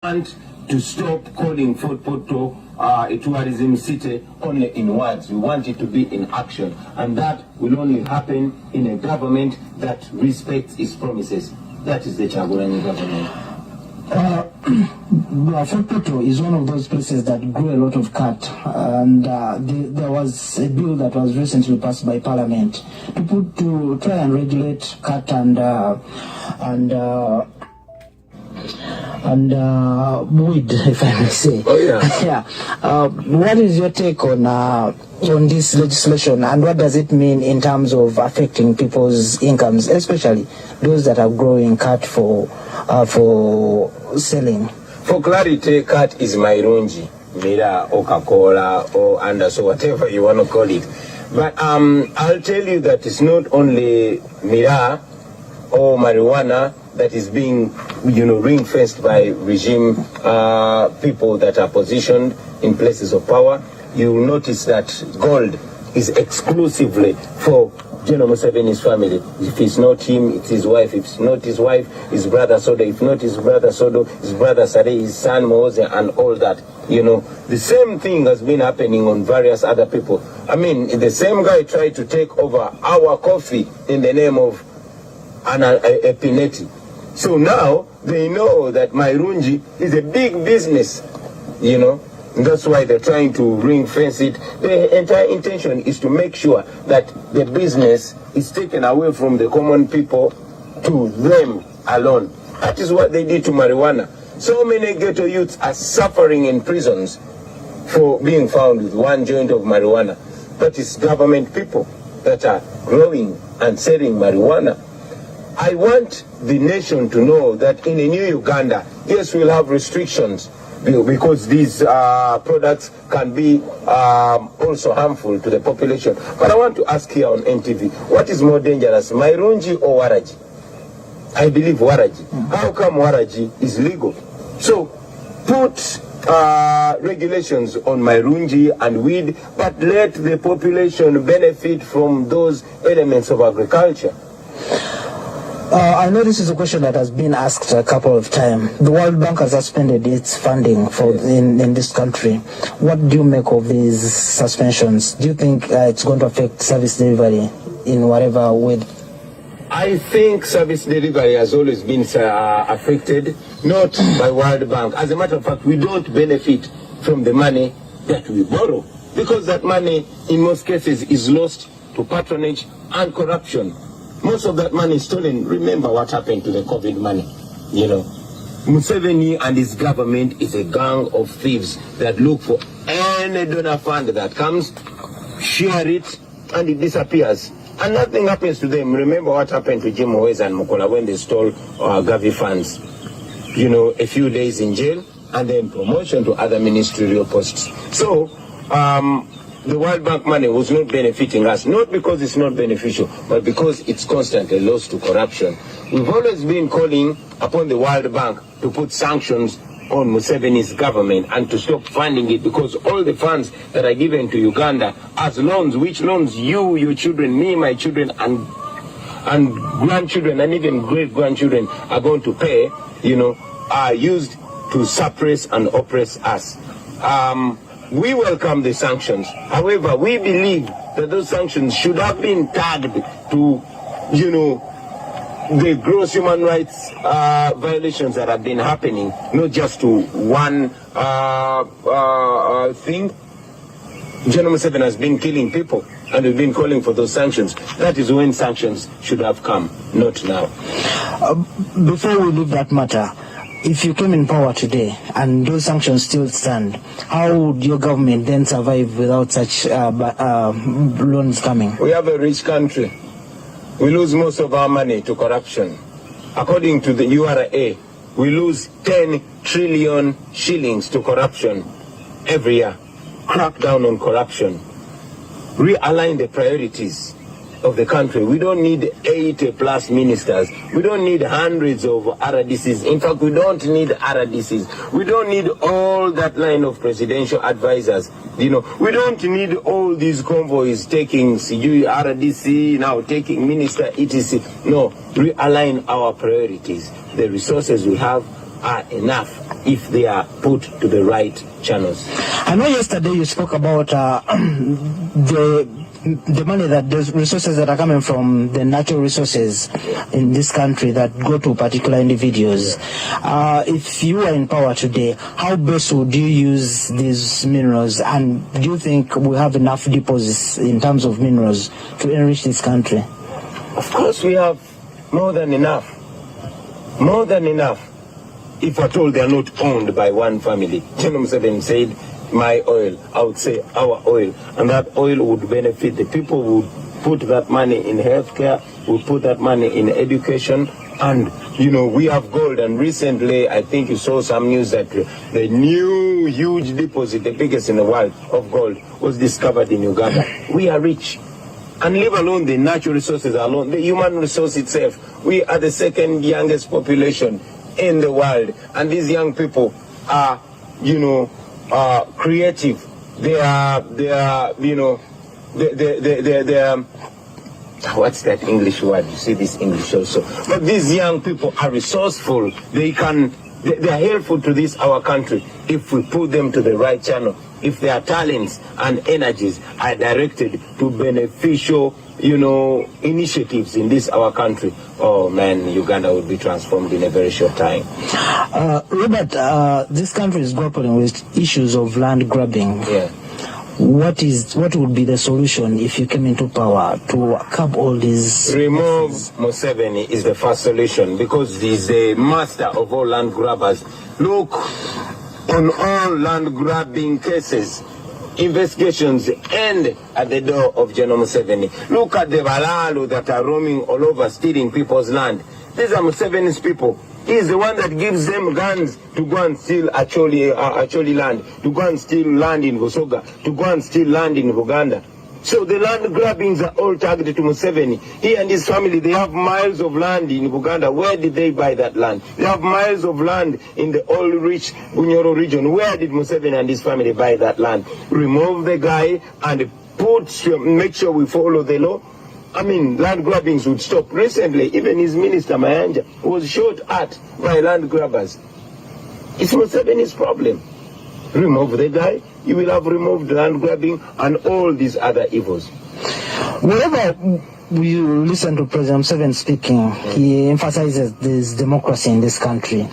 want to stop calling Fort Portal a tourism city only in words. We want it to be in action, and that will only happen in a government that respects its promises. That is the Kyagulanyi government. Fort Portal is one of those places that grew a lot of cat, and there was a bill that was recently passed by Parliament to try and regulate cat and weed, if I may say. Oh yeah. Yeah. What is your take on this legislation, and what does it mean in terms of affecting people's incomes, especially those that are growing cat for selling? For clarity, cat is Mairunji, Mira, or Coca-Cola, or Anderson, whatever you want to call it. But I'll tell you that it's not only Mira or marijuana that is being, ring-fenced by regime people that are positioned in places of power. You will notice that gold is exclusively for General Museveni's family. If it's not him, it's his wife. If it's not his wife, his brother Sodo. If not his brother Sodo, his brother Sade, his son Mose, and all that. The same thing has been happening on various other people. I mean, the same guy tried to take over our coffee in the name of a Pineti. So now they know that Mairunji is a big business, And that's why they're trying to ring fence it. The entire intention is to make sure that the business is taken away from the common people to them alone. That is what they did to marijuana. So many ghetto youths are suffering in prisons for being found with one joint of marijuana. That is government people that are growing and selling marijuana. I want the nation to know that in a new Uganda, yes, we'll have restrictions because these products can be also harmful to the population. But I want to ask here on NTV, what is more dangerous, Mairunji or Waraji? I believe Waraji. How come Waraji is legal? So put regulations on Mairunji and weed, but let the population benefit from those elements of agriculture. I know this is a question that has been asked a couple of times. The World Bank has suspended its funding in this country. What do you make of these suspensions? Do you think it's going to affect service delivery in whatever way? I think service delivery has always been affected, not by World Bank. As a matter of fact, we don't benefit from the money that we borrow, because that money, in most cases, is lost to patronage and corruption. Most of that money is stolen. Remember what happened to the COVID money, Museveni and his government is a gang of thieves that look for any donor fund that comes, share it, and it disappears. And nothing happens to them. Remember what happened to Jim Moise and Mukola when they stole Gavi funds. A few days in jail and then promotion to other ministerial posts. So, the World Bank money was not benefiting us, not because it's not beneficial, but because it's constantly lost to corruption. We've always been calling upon the World Bank to put sanctions on Museveni's government and to stop funding it, because all the funds that are given to Uganda as loans, which loans you, your children, me, my children, and grandchildren, and even great-grandchildren are going to pay, are used to suppress and oppress us. We welcome the sanctions. However, we believe that those sanctions should have been tagged to, the gross human rights violations that have been happening, not just to one thing. General Museveni has been killing people, and we've been calling for those sanctions. That is when sanctions should have come, not now. Before we leave that matter, if you came in power today and those sanctions still stand, how would your government then survive without such loans coming? We have a rich country. We lose most of our money to corruption. According to the URA, we lose 10 trillion shillings to corruption every year. Crack down on corruption. Realign the priorities of the country. We don't need 80+ ministers. We don't need hundreds of RDCs. In fact, we don't need RDCs. We don't need all that line of presidential advisors. We don't need all these convoys taking RDC, now taking minister, etc. No, realign our priorities. The resources we have are enough. if they are put to the right channels. I know yesterday you spoke about the money, that the resources that are coming from the natural resources in this country that go to particular individuals. If you are in power today, how best would you use these minerals, and do you think we have enough deposits in terms of minerals to enrich this country? Of course we have more than enough. More than enough. If at all they are not owned by one family. General Museveni said, my oil, I would say our oil, and that oil would benefit the people, would put that money in healthcare, would put that money in education, and we have gold. And recently I think you saw some news that the new huge deposit, the biggest in the world of gold, was discovered in Uganda. We are rich, and leave alone the natural resources alone, the human resource itself. We are the second youngest population in the world, and these young people are creative. They are what's that English word? You see this English also. But these young people are resourceful. They are helpful to this our country if we put them to the right channel. If their talents and energies are directed to beneficial, initiatives in this our country, oh man, Uganda would be transformed in a very short time. Robert, this country is grappling with issues of land grabbing. Yeah. What would be the solution if you came into power to curb all these? Remove Museveni is the first solution, because he's the master of all land grabbers. Look, on all land grabbing cases, investigations end at the door of General Museveni. Look at the Balalu that are roaming all over stealing people's land. These are Museveni's people. He is the one that gives them guns to go and steal Acholi land, to go and steal land in Busoga, to go and steal land in Uganda. So the land grabbings are all targeted to Museveni. He and his family, they have miles of land in Uganda. Where did they buy that land? They have miles of land in the oil-rich Bunyoro region. Where did Museveni and his family buy that land? Remove the guy and make sure we follow the law. I mean, land grabbings would stop. Recently, even his minister, Mayanja, was shot at by land grabbers. It's Museveni's problem. Remove the guy, you will have removed land grabbing and all these other evils. Whenever you listen to President Museveni speaking, he emphasizes there's democracy in this country.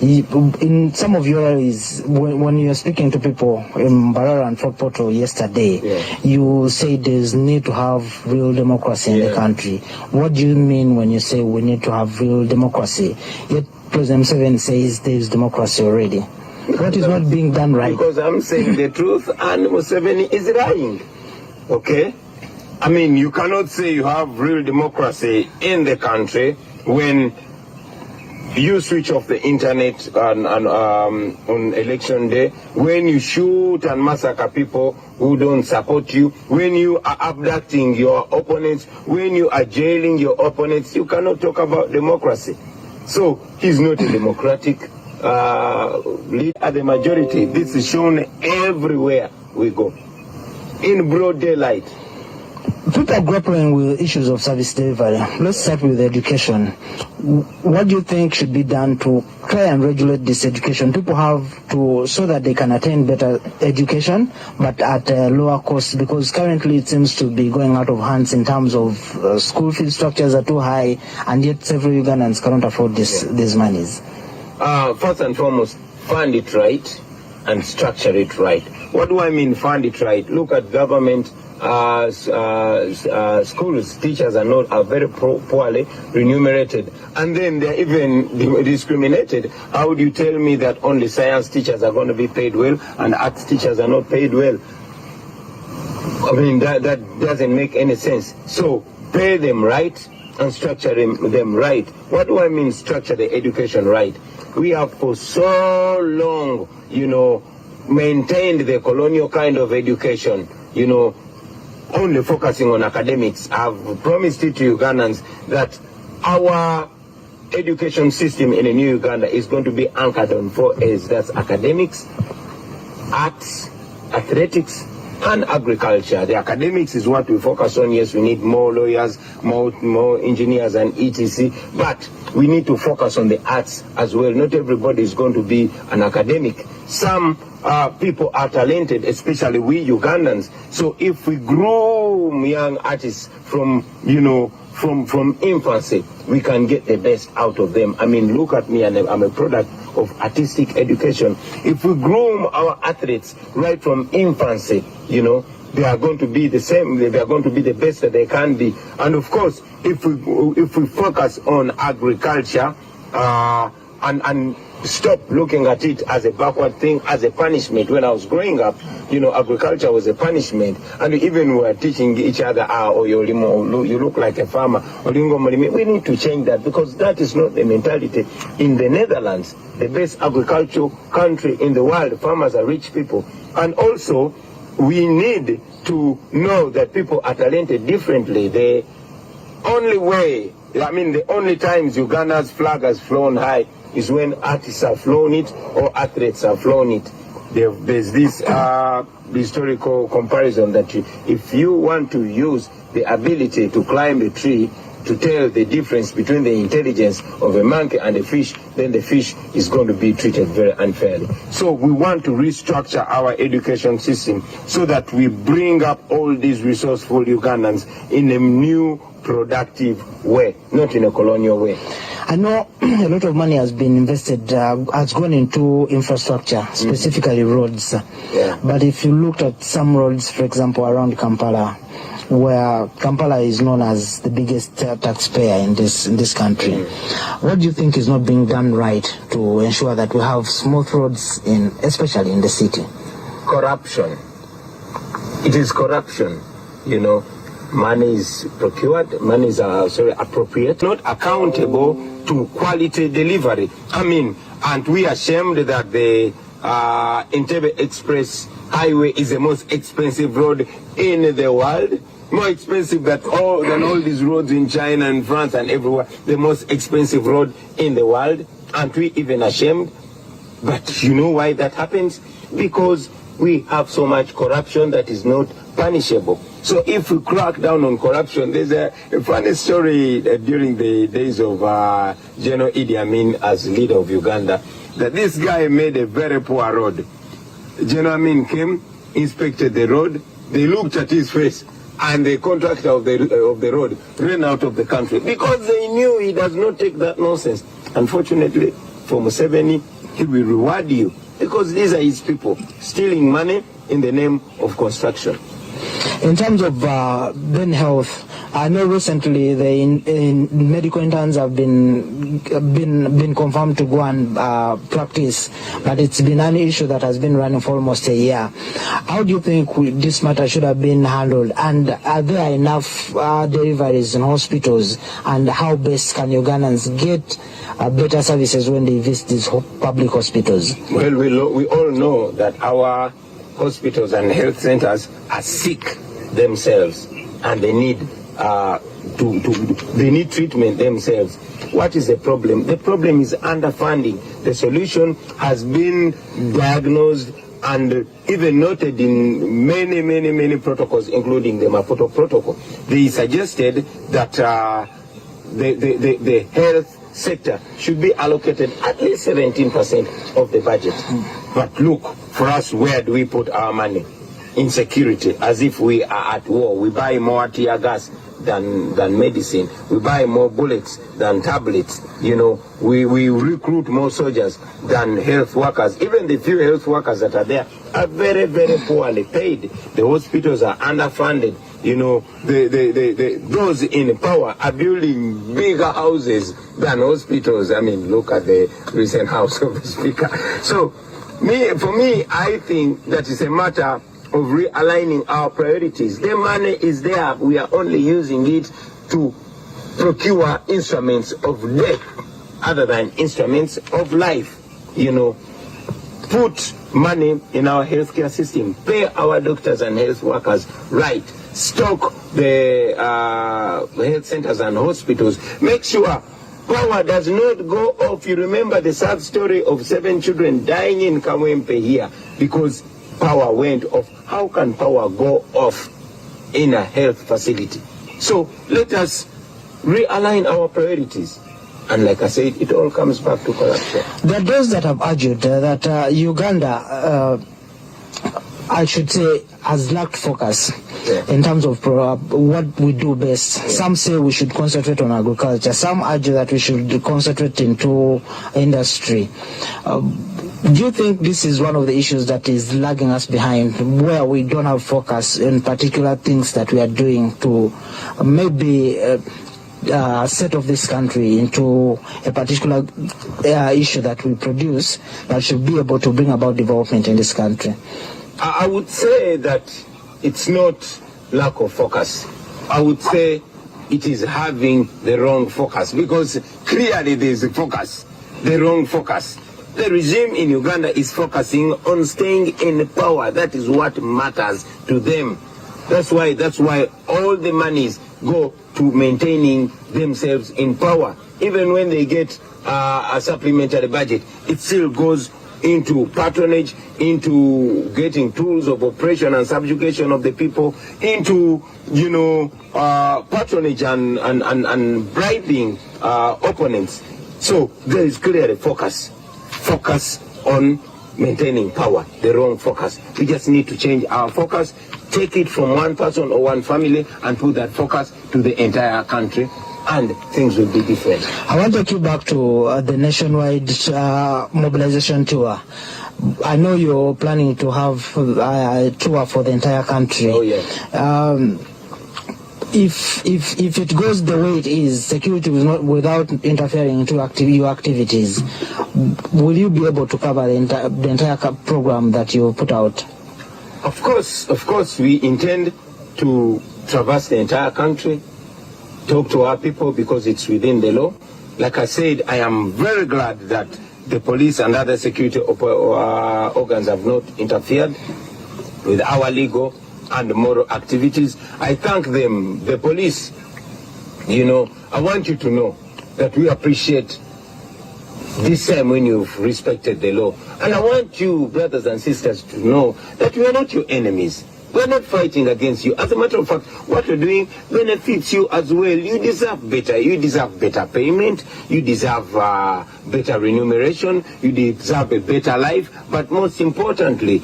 In some of your rallies, when you're speaking to people in Barara and Fort Portal yesterday, you say there's need to have real democracy in the country. What do you mean when you say we need to have real democracy? Yet President Museveni says there's democracy already. What is not being done right? Because I'm saying the truth and Museveni is lying. Okay? I mean, you cannot say you have real democracy in the country when you switch off the internet on election day, when you shoot and massacre people who don't support you, when you are abducting your opponents, when you are jailing your opponents. You cannot talk about democracy. So he's not a democratic leader at the majority. This is shown everywhere we go, in broad daylight. People are grappling with issues of service delivery. Let's start with education. What do you think should be done to try and regulate this education? People have to, so that they can attain better education, but at a lower cost, because currently it seems to be going out of hands in terms of school fee structures are too high, and yet several Ugandans cannot afford these monies. First and foremost, fund it right and structure it right. What do I mean fund it right? Look at government schools. Teachers are very poorly remunerated, and then they're even discriminated. How do you tell me that only science teachers are going to be paid well and arts teachers are not paid well? I mean, that doesn't make any sense. So pay them right and structure them right. What do I mean structure the education right? We have for so long, maintained the colonial kind of education, only focusing on academics. I've promised it to Ugandans that our education system in a new Uganda is going to be anchored on 4 A's. That's academics, arts, athletics, and agriculture. The academics is what we focus on. Yes, we need more lawyers, more engineers and etc. But we need to focus on the arts as well. Not everybody is going to be an academic. Some people are talented, especially we Ugandans. So if we groom young artists from, from infancy, we can get the best out of them. I mean, look at me, and I'm a product of artistic education. If we groom our athletes right from infancy, they are going to be the same, they are going to be the best that they can be. And of course, if we focus on agriculture and stop looking at it as a backward thing, as a punishment. When I was growing up, agriculture was a punishment. And even we were teaching each other, you look like a farmer. We need to change that, because that is not the mentality. In the Netherlands, the best agricultural country in the world, farmers are rich people. And also, we need to know that people are talented differently. The only times Uganda's flag has flown high is when artists have flown it or athletes have flown it. There's this historical comparison that if you want to use the ability to climb a tree to tell the difference between the intelligence of a monkey and a fish, then the fish is going to be treated very unfairly. So we want to restructure our education system so that we bring up all these resourceful Ugandans in a new, productive way, not in a colonial way. I know a lot of money has been invested, has gone into infrastructure, specifically roads. Yeah. But if you looked at some roads, for example, around Kampala, where Kampala is known as the biggest taxpayer in this country, what do you think is not being done right to ensure that we have smooth roads, especially in the city? Corruption. It is corruption, Money is procured, money is appropriate, not accountable to quality delivery. And we are ashamed that the Entebbe Express Highway is the most expensive road in the world. More expensive than all these roads in China and France and everywhere. The most expensive road in the world. Aren't we even ashamed? But you know why that happens? Because we have so much corruption that is not punishable. So if we crack down on corruption, there's a funny story during the days of General Idi Amin as leader of Uganda, that this guy made a very poor road. General Amin came, inspected the road, they looked at his face, and the contractor of the road ran out of the country because they knew he does not take that nonsense. Unfortunately, for Museveni, he will reward you because these are his people stealing money in the name of construction. In terms of brain health, I know recently the medical interns have been confirmed to go and practice, but it's been an issue that has been running for almost a year. How do you think this matter should have been handled? And are there enough deliveries in hospitals? And how best can Ugandans get better services when they visit these public hospitals? Well, we all know that our hospitals and health centers are sick themselves, and they need they need treatment themselves. What is the problem? The problem is underfunding. The solution has been diagnosed and even noted in many protocols, including the Maputo Protocol. They suggested that the health sector should be allocated at least 17% of the budget. But look, for us, where do we put our money? In security, as if we are at war. We buy more tear gas than medicine. We buy more bullets than tablets. We recruit more soldiers than health workers. Even the few health workers that are there are very poorly paid. The hospitals are underfunded. Those in power are building bigger houses than hospitals. Look at the recent House of the Speaker. So, for me, I think that is a matter of realigning our priorities. The money is there. We are only using it to procure instruments of death other than instruments of life. Put money in our healthcare system. Pay our doctors and health workers right. Stock the health centers and hospitals. Make sure power does not go off. You remember the sad story of 7 children dying in Kawempe here because power went off. How can power go off in a health facility? So let us realign our priorities. And like I said, it all comes back to corruption. There are those that have argued that Uganda, I should say, has lacked focus in terms of what we do best. Yeah. Some say we should concentrate on agriculture. Some argue that we should concentrate into industry. Do you think this is one of the issues that is lagging us behind, where we don't have focus in particular things that we are doing to maybe set of this country into a particular issue that we produce that should be able to bring about development in this country? I would say that it's not lack of focus. I would say it is having the wrong focus, because clearly there is a focus, the wrong focus. The regime in Uganda is focusing on staying in power. That is what matters to them. That's why all the monies go to maintaining themselves in power. Even when they get a supplementary budget, it still goes into patronage, into getting tools of oppression and subjugation of the people, into, patronage and bribing opponents. So there is clearly focus on maintaining power, the wrong focus. We just need to change our focus, take it from one person or one family and put that focus to the entire country, and things will be different. I want to take you back to the nationwide mobilization tour. I know you're planning to have a tour for the entire country. Oh, yes. If it goes the way it is, security will not, without interfering into your activities, will you be able to cover the entire program that you put out? Of course, we intend to traverse the entire country, talk to our people, because it's within the law. Like I said, I am very glad that the police and other security organs have not interfered with our legal and moral activities. I thank them, the police. I want you to know that we appreciate this time when you've respected the law. And I want you, brothers and sisters, to know that we are not your enemies. We're not fighting against you. As a matter of fact, what you're doing benefits you as well. You deserve better. You deserve better payment. You deserve better remuneration. You deserve a better life. But most importantly,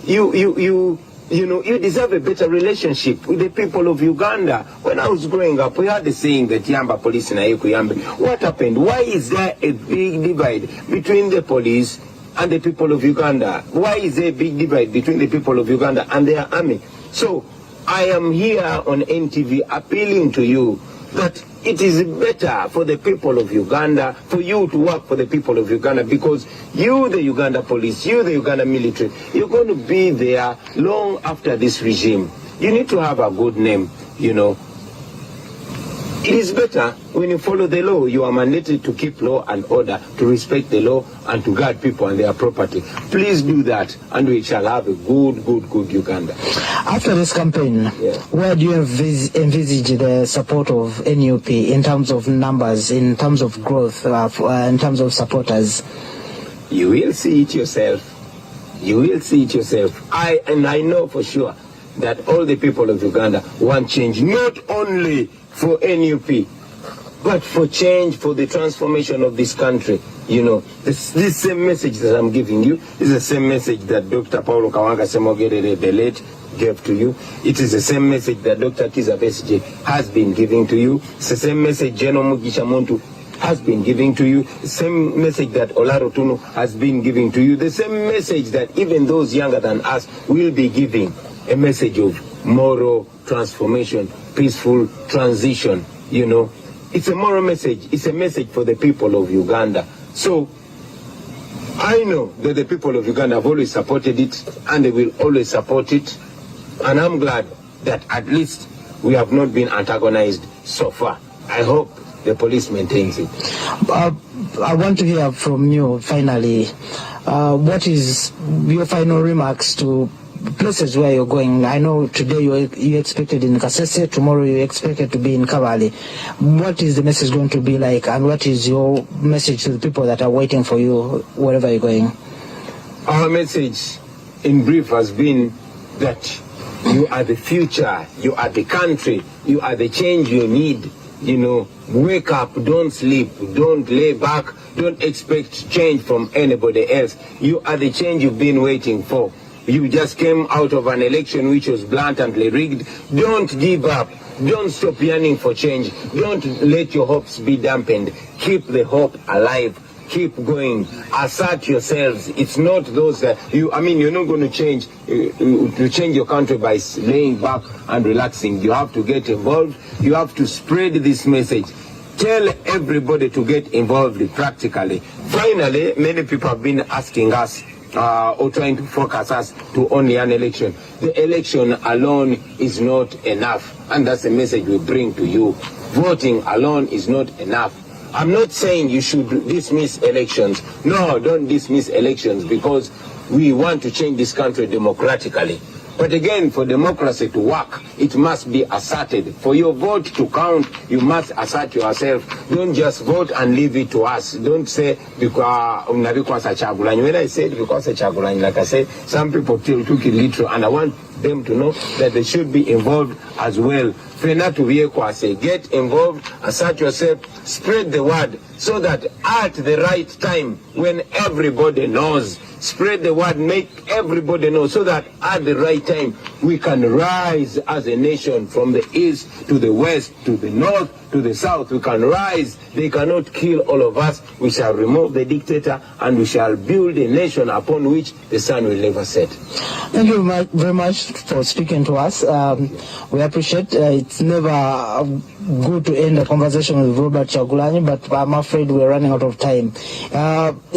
you deserve a better relationship with the people of Uganda. When I was growing up, we had the saying that Yamba police na yeku yambe. What happened? Why is there a big divide between the police and the people of Uganda? Why is there a big divide between the people of Uganda and their army? So I am here on NTV appealing to you that it is better for the people of Uganda, for you to work for the people of Uganda, because you, the Uganda police, you, the Uganda military, you're going to be there long after this regime. You need to have a good name, It is better when you follow the law. You are mandated to keep law and order, to respect the law, and to guard people and their property. Please do that, and we shall have a good Uganda. After this campaign, where do you envisage the support of NUP in terms of numbers, in terms of growth, in terms of supporters? You will see it yourself. You will see it yourself. I know for sure that all the people of Uganda want change, not only for NUP, but for change, for the transformation of this country. This same message that I'm giving you is the same message that Dr. Paulo Kawanga Semogere, the late, gave to you. It is the same message that Dr. Kiza Besigye has been giving to you. It's the same message General Mugisha Muntu has been giving to you. The same message that Olaro Tunu has been giving to you. The same message that even those younger than us will be giving. A message of moral transformation, peaceful transition, It's a moral message. It's a message for the people of Uganda. So I know that the people of Uganda have always supported it, and they will always support it. And I'm glad that at least we have not been antagonized so far. I hope the police maintains it. I want to hear from you finally. What is your final remarks to places where you're going? I know today you expected in Kasese, tomorrow you expected to be in Kabale. What is the message going to be like, and what is your message to the people that are waiting for you wherever you're going? Our message in brief has been that you are the future, you are the country, you are the change you need. You know, wake up, don't sleep, don't lay back, don't expect change from anybody else. You are the change you've been waiting for. You just came out of an election which was blatantly rigged. Don't give up. Don't stop yearning for change. Don't let your hopes be dampened. Keep the hope alive. Keep going. Assert yourselves. It's not those that you're not going to change your country by laying back and relaxing. You have to get involved. You have to spread this message. Tell everybody to get involved practically. Finally, many people have been asking us or trying to focus us to only an election. The election alone is not enough, and that's the message we bring to you. Voting alone is not enough. I'm not saying you should dismiss elections. No, don't dismiss elections, because we want to change this country democratically. But again, for democracy to work, it must be asserted. For your vote to count, you must assert yourself. Don't just vote and leave it to us. Don't say, because Kyagulanyi. When I said because Kyagulanyi, like I said, some people took it literal, and I want them to know that they should be involved as well. Get involved, assert yourself, spread the word, so that at the right time, when everybody knows, spread the word, make everybody know, so that at the right time we can rise as a nation from the east to the west to the north to the south. We can rise. They cannot kill all of us. We shall remove the dictator, and we shall build a nation upon which the sun will never set. Thank you very much for speaking to us. We appreciate it's never good to end a conversation with Robert Kyagulanyi, but I'm afraid we're running out of time.